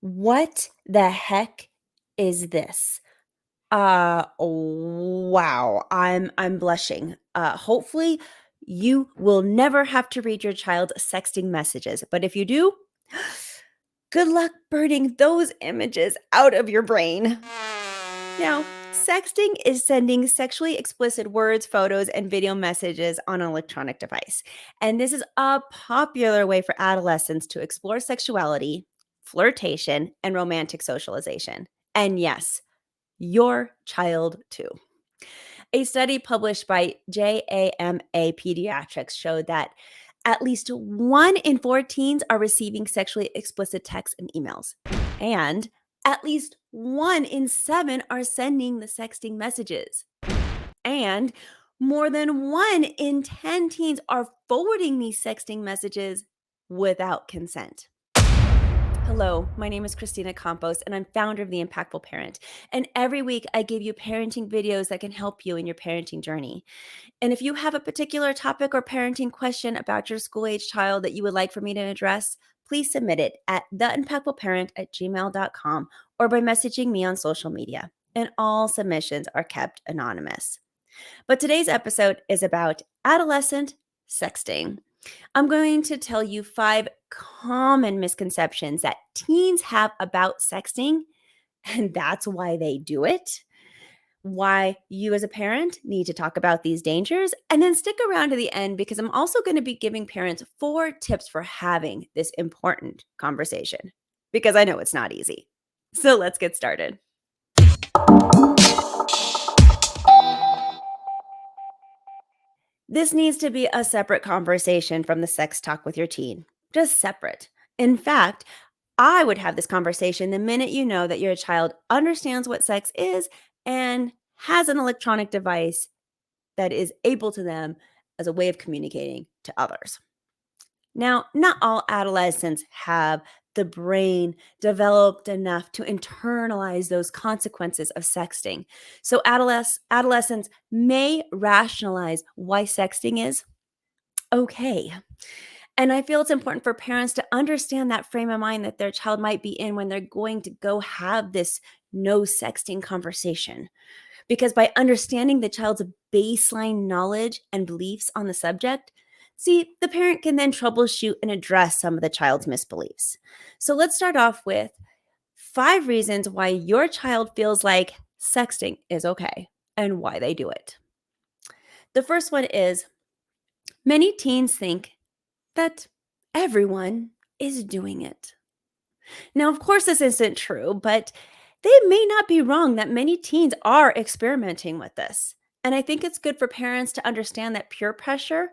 What the heck is this? Wow. I'm blushing. Hopefully you will never have to read your child's sexting messages, but if you do, good luck burning those images out of your brain. Now, sexting is sending sexually explicit words, photos, and video messages on an electronic device. And this is a popular way for adolescents to explore sexuality, flirtation, and romantic socialization. And yes, your child too. A study published by JAMA Pediatrics showed that at least 1 in 4 teens are receiving sexually explicit texts and emails. And at least 1 in 7 are sending the sexting messages. And more than 1 in 10 teens are forwarding these sexting messages without consent. Hello, my name is Christina Campos, and I'm founder of The Impactful Parent. And every week, I give you parenting videos that can help you in your parenting journey. And if you have a particular topic or parenting question about your school age child that you would like for me to address, please submit it at theimpactfulparent@gmail.com or by messaging me on social media. And all submissions are kept anonymous. But today's episode is about adolescent sexting. I'm going to tell you 5 common misconceptions that teens have about sexting, and that's why they do it. Why you as a parent need to talk about these dangers, and then stick around to the end because I'm also going to be giving parents 4 tips for having this important conversation because I know it's not easy. So let's get started. This needs to be a separate conversation from the sex talk with your teen, just separate. In fact, I would have this conversation the minute you know that your child understands what sex is and has an electronic device that is able to them as a way of communicating to others. Now, not all adolescents have the brain developed enough to internalize those consequences of sexting. So, adolescents may rationalize why sexting is okay. And I feel it's important for parents to understand that frame of mind that their child might be in when they're going to go have this no sexting conversation. Because by understanding the child's baseline knowledge and beliefs on the subject, see, the parent can then troubleshoot and address some of the child's misbeliefs. So let's start off with 5 reasons why your child feels like sexting is okay and why they do it. The first one is many teens think that everyone is doing it. Now, of course, this isn't true, but they may not be wrong that many teens are experimenting with this. And I think it's good for parents to understand that peer pressure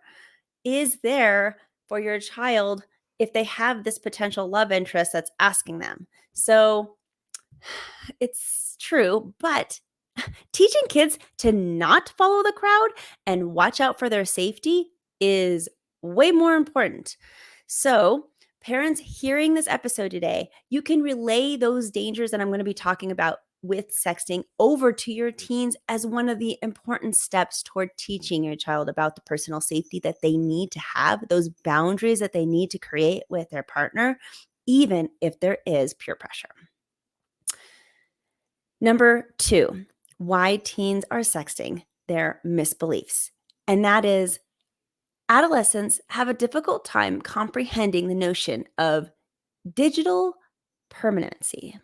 is there for your child if they have this potential love interest that's asking them. So it's true, but teaching kids to not follow the crowd and watch out for their safety is way more important. So, parents hearing this episode today, you can relay those dangers that I'm going to be talking about with sexting over to your teens as one of the important steps toward teaching your child about the personal safety that they need to have, those boundaries that they need to create with their partner, even if there is peer pressure. Number 2, why teens are sexting, their misbeliefs. And that is adolescents have a difficult time comprehending the notion of digital permanency.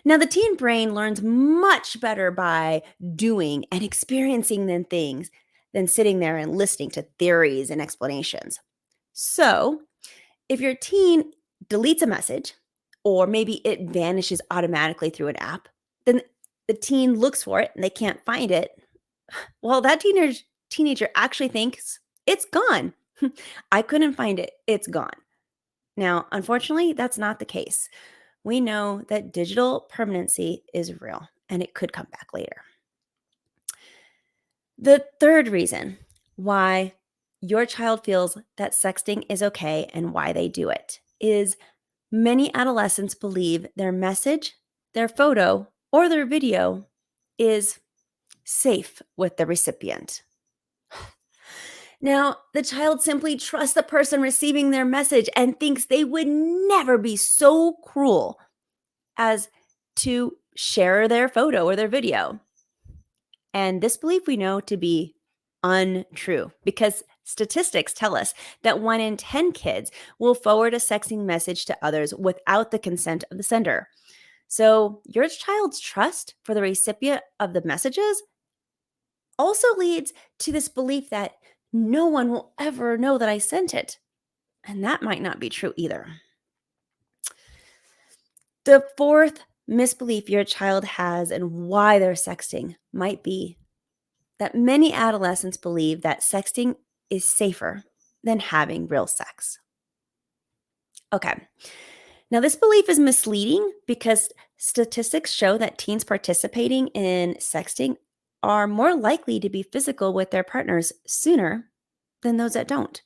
Now, the teen brain learns much better by doing and experiencing than sitting there and listening to theories and explanations. So, if your teen deletes a message, or maybe it vanishes automatically through an app, then the teen looks for it and they can't find it. Well, that teenager actually thinks it's gone. I couldn't find it. It's gone. Now, unfortunately, that's not the case. We know that digital permanency is real and it could come back later. The third reason why your child feels that sexting is okay and why they do it is many adolescents believe their message, their photo, or their video is safe with the recipient. Now, the child simply trusts the person receiving their message and thinks they would never be so cruel as to share their photo or their video. And this belief we know to be untrue because statistics tell us that 1 in 10 kids will forward a sexting message to others without the consent of the sender. So, your child's trust for the recipient of the messages also leads to this belief that no one will ever know that I sent it. And that might not be true either. The fourth misbelief your child has and why they're sexting might be that many adolescents believe that sexting is safer than having real sex. Okay. Now, this belief is misleading because statistics show that teens participating in sexting are more likely to be physical with their partners sooner than those that don't.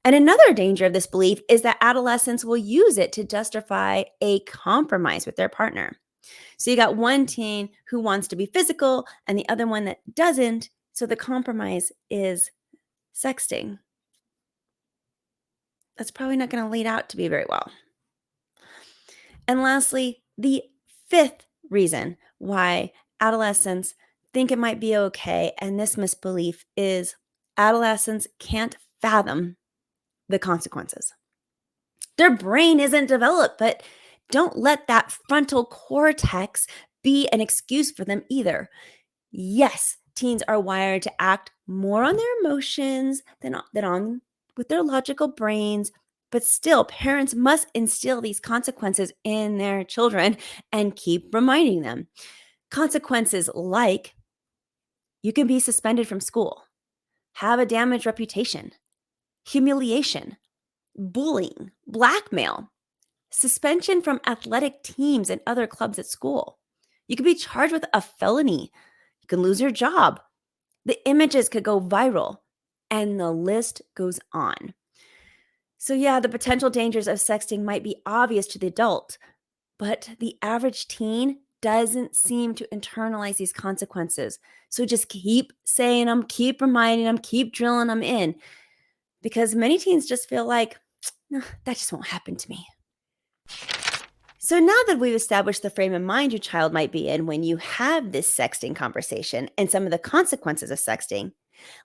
And another danger of this belief is that adolescents will use it to justify a compromise with their partner. So you got one teen who wants to be physical and the other one that doesn't. So the compromise is sexting. That's probably not going to lead out to be very well. And lastly, the fifth reason why adolescents think it might be okay, and this misbelief is adolescents can't fathom the consequences. Their brain isn't developed, but don't let that frontal cortex be an excuse for them either. Yes, teens are wired to act more on their emotions than on with their logical brains, but still, parents must instill these consequences in their children and keep reminding them. Consequences like you can be suspended from school, have a damaged reputation, humiliation, bullying, blackmail, suspension from athletic teams and other clubs at school. You could be charged with a felony. You can lose your job. The images could go viral, and the list goes on. So, yeah, the potential dangers of sexting might be obvious to the adult, but the average teen doesn't seem to internalize these consequences. So just keep saying them, keep reminding them, keep drilling them in, because many teens just feel like, "Nah, that just won't happen to me." So now that we've established the frame of mind your child might be in when you have this sexting conversation and some of the consequences of sexting,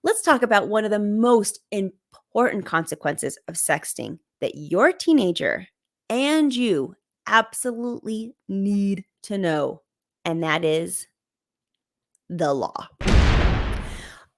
let's talk about one of the most important consequences of sexting that your teenager and you absolutely need to know, and that is the law.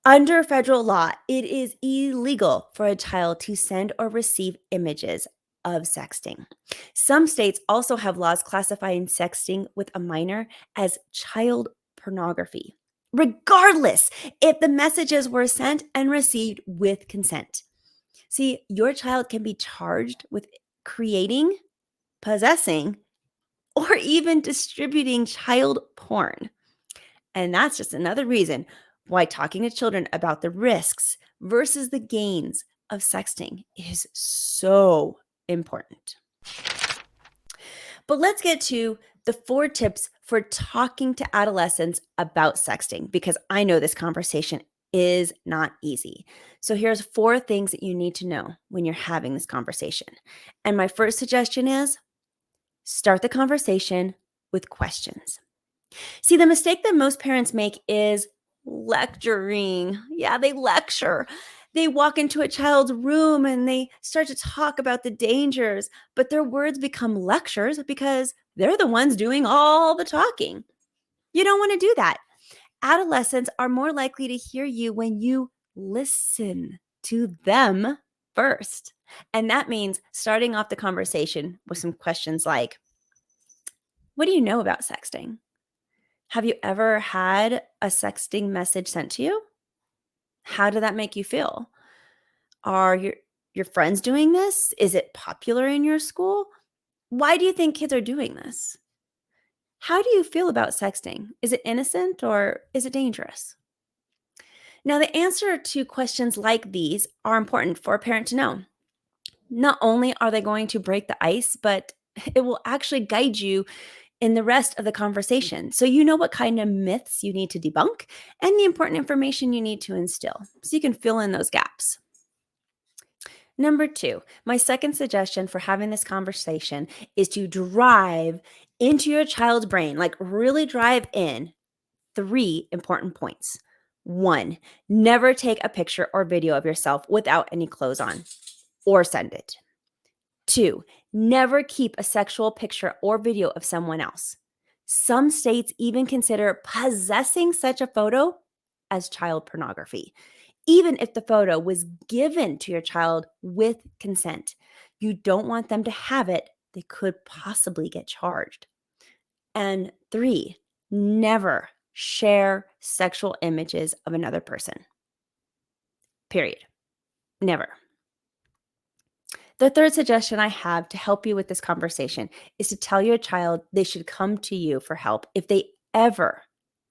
Under federal law, it is illegal for a child to send or receive images of sexting. Some states also have laws classifying sexting with a minor as child pornography, regardless if the messages were sent and received with consent. See, your child can be charged with creating, possessing, or even distributing child porn. And that's just another reason why talking to children about the risks versus the gains of sexting is so important. But let's get to the 4 tips for talking to adolescents about sexting, because I know this conversation is not easy. So here's 4 things that you need to know when you're having this conversation. And my first suggestion is start the conversation with questions. See, the mistake that most parents make is lecturing. Yeah, they lecture. They walk into a child's room and they start to talk about the dangers, but their words become lectures because they're the ones doing all the talking. You don't want to do that. Adolescents are more likely to hear you when you listen to them first. And that means starting off the conversation with some questions like, what do you know about sexting? Have you ever had a sexting message sent to you? How did that make you feel? Are your friends doing this? Is it popular in your school? Why do you think kids are doing this? How do you feel about sexting? Is it innocent or is it dangerous? Now, the answer to questions like these are important for a parent to know. Not only are they going to break the ice, but it will actually guide you in the rest of the conversation. So you know what kind of myths you need to debunk and the important information you need to instill so you can fill in those gaps. Number two, my second suggestion for having this conversation is to drive into your child's brain, like really drive in three important points. One, never take a picture or video of yourself without any clothes on or send it. Two, never keep a sexual picture or video of someone else. Some states even consider possessing such a photo as child pornography, even if the photo was given to your child with consent. You don't want them to have it, they could possibly get charged. And three, never share sexual images of another person. Period. Never. The third suggestion I have to help you with this conversation is to tell your child they should come to you for help if they ever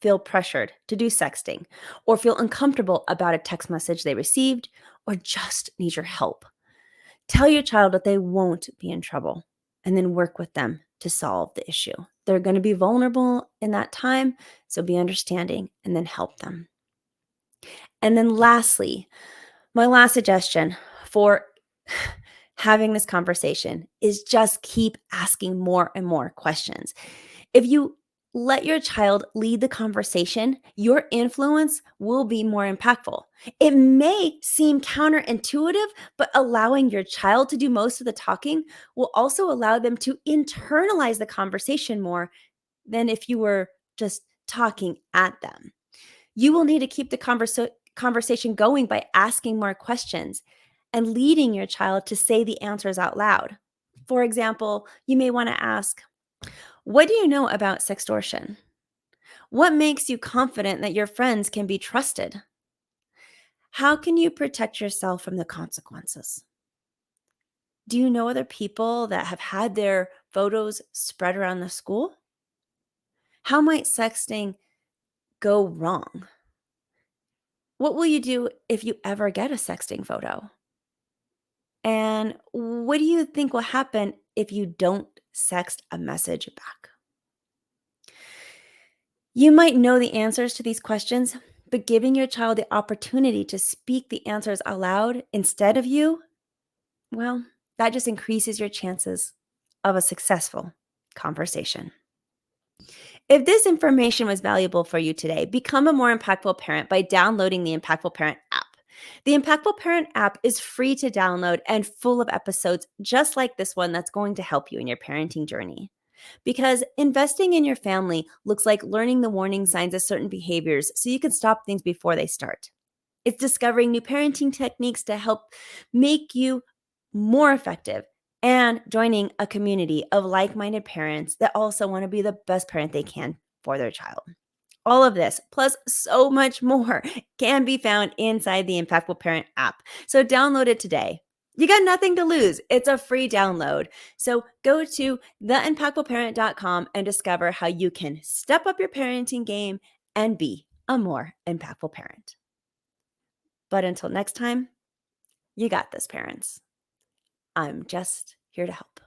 feel pressured to do sexting or feel uncomfortable about a text message they received or just need your help. Tell your child that they won't be in trouble and then work with them to solve the issue. They're going to be vulnerable in that time, so be understanding and then help them. And then lastly, my last suggestion for having this conversation is just keep asking more and more questions. If you let your child lead the conversation, your influence will be more impactful. It may seem counterintuitive, but allowing your child to do most of the talking will also allow them to internalize the conversation more than if you were just talking at them. You will need to keep the conversation going by asking more questions and leading your child to say the answers out loud. For example, you may want to ask, what do you know about sextortion? What makes you confident that your friends can be trusted? How can you protect yourself from the consequences? Do you know other people that have had their photos spread around the school? How might sexting go wrong? What will you do if you ever get a sexting photo? And what do you think will happen if you don't sext a message back? You might know the answers to these questions, but giving your child the opportunity to speak the answers aloud instead of you, well, that just increases your chances of a successful conversation. If this information was valuable for you today, become a more impactful parent by downloading the Impactful Parent app. The Impactful Parent app is free to download and full of episodes just like this one that's going to help you in your parenting journey. Because investing in your family looks like learning the warning signs of certain behaviors so you can stop things before they start. It's discovering new parenting techniques to help make you more effective and joining a community of like minded parents that also want to be the best parent they can for their child. All of this, plus so much more, can be found inside the Impactful Parent app. So download it today. You got nothing to lose. It's a free download. So go to theimpactfulparent.com and discover how you can step up your parenting game and be a more impactful parent. But until next time, you got this, parents. I'm just here to help.